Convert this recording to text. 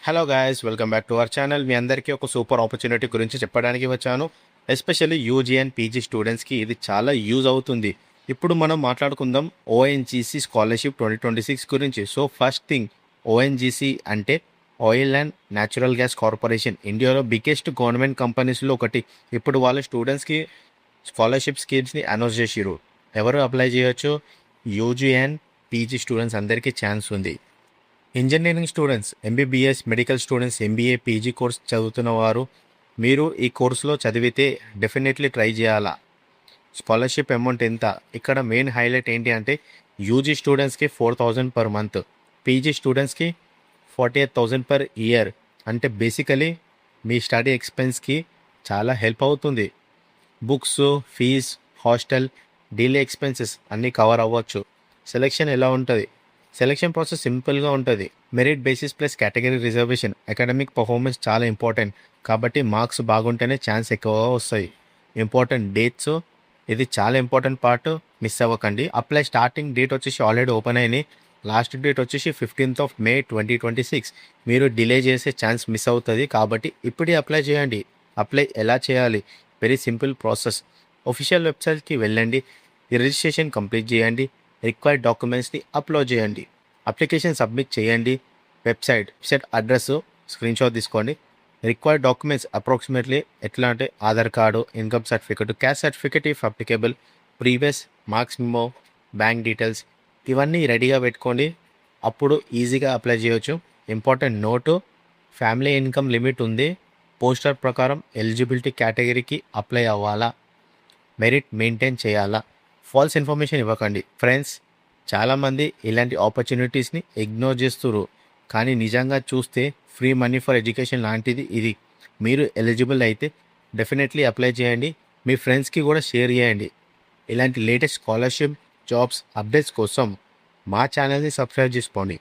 Hello guys, welcome back to our channel. మీ అందరికీ ఒక సూపర్ ఆపర్చునిటీ గురించి చెప్పడానికి వచ్చాను. ఎస్పెషల్లీ యూజీ అండ్ పీజీ స్టూడెంట్స్కి ఇది చాలా యూజ్ అవుతుంది. ఇప్పుడు మనం మాట్లాడుకుందాం ఓఎన్జీసీ స్కాలర్షిప్ 2026 గురించి. సో ఫస్ట్ థింగ్, ఓఎన్జీసీ అంటే oil and natural gas corporation, ఇండియాలో బిగ్గెస్ట్ గవర్నమెంట్ కంపెనీస్లో ఒకటి. ఇప్పుడు వాళ్ళ స్టూడెంట్స్కి స్కాలర్షిప్ స్కీమ్స్ని అనౌన్స్ చేసిరు. ఎవరు అప్లై చేయొచ్చు? యూజీ అండ్ పీజీ స్టూడెంట్స్ అందరికీ ఛాన్స్ ఉంది. Engineering students, MBBS, medical students, MBA, PG course చదువుతున్న వారు, మీరు ఈ కోర్సులో చదివితే డెఫినెట్లీ ట్రై చేయాలా. స్కాలర్షిప్ అమౌంట్ ఎంత? ఇక్కడ మెయిన్ హైలైట్ ఏంటి అంటే యూజీ స్టూడెంట్స్కి 4,000 పర్ మంత్, పీజీ స్టూడెంట్స్కి 48,000 పర్ ఇయర్. అంటే బేసికలీ మీ స్టడీ ఎక్స్పెన్స్కి చాలా హెల్ప్ అవుతుంది. Books, fees, hostel, daily expenses అన్నీ కవర్ అవ్వచ్చు. సెలెక్షన్ ఎలా ఉంటుంది? సెలెక్షన్ ప్రాసెస్ సింపుల్గా ఉంటుంది. Merit basis plus category reservation. Academic performance చాలా ఇంపార్టెంట్ కాబట్టి మార్క్స్ బాగుంటేనే ఛాన్స్ ఎక్కువగా వస్తాయి. ఇంపార్టెంట్ డేట్స్, ఇది చాలా ఇంపార్టెంట్ పార్ట్, మిస్ అవ్వకండి. అప్లై స్టార్టింగ్ డేట్ వచ్చేసి ఆల్రెడీ ఓపెన్ అయినాయి. లాస్ట్ డేట్ వచ్చేసి 15th of May 2026. మీరు డిలే చేసే ఛాన్స్ మిస్ అవుతుంది కాబట్టి ఇప్పుడే అప్లై చేయండి. అప్లై ఎలా చేయాలి? Very simple process. ఒఫిషియల్ వెబ్సైట్కి వెళ్ళండి, ఈ రిజిస్ట్రేషన్ కంప్లీట్ చేయండి, రిక్వైర్డ్ డాక్యుమెంట్స్ని అప్లోడ్ చేయండి, అప్లికేషన్ సబ్మిట్ చేయండి. వెబ్సైట్ అడ్రస్ స్క్రీన్షాట్ తీసుకోండి. రిక్వైర్డ్ డాక్యుమెంట్స్ అప్రాక్సిమేట్లీ ఎట్లా అంటే Aadhaar card, income certificate, caste certificate if applicable, previous marks memo, bank details, ఇవన్నీ రెడీగా పెట్టుకోండి. అప్పుడు ఈజీగా అప్లై చేయొచ్చు. Important note, family income limit ఉంది. పోస్టర్ ప్రకారం ఎలిజిబిలిటీ కేటగిరీకి అప్లై అవ్వాలా, మెరిట్ మెయింటైన్ చేయాలా. ఫాల్స్ ఇన్ఫర్మేషన్ ఇవ్వకండి ఫ్రెండ్స్. చాలామంది ఇలాంటి ఆపర్చునిటీస్ని ఇగ్నోర్ చేస్తున్నారు, కానీ నిజంగా చూస్తే ఫ్రీ మనీ ఫర్ ఎడ్యుకేషన్ లాంటిది ఇది. మీరు ఎలిజిబుల్ అయితే డెఫినెట్లీ అప్లై చేయండి. మీ ఫ్రెండ్స్కి కూడా షేర్ చేయండి. ఇలాంటి లేటెస్ట్ స్కాలర్షిప్, జాబ్స్ అప్డేట్స్ కోసం మా ఛానల్ని సబ్స్క్రైబ్ చేసుకోండి.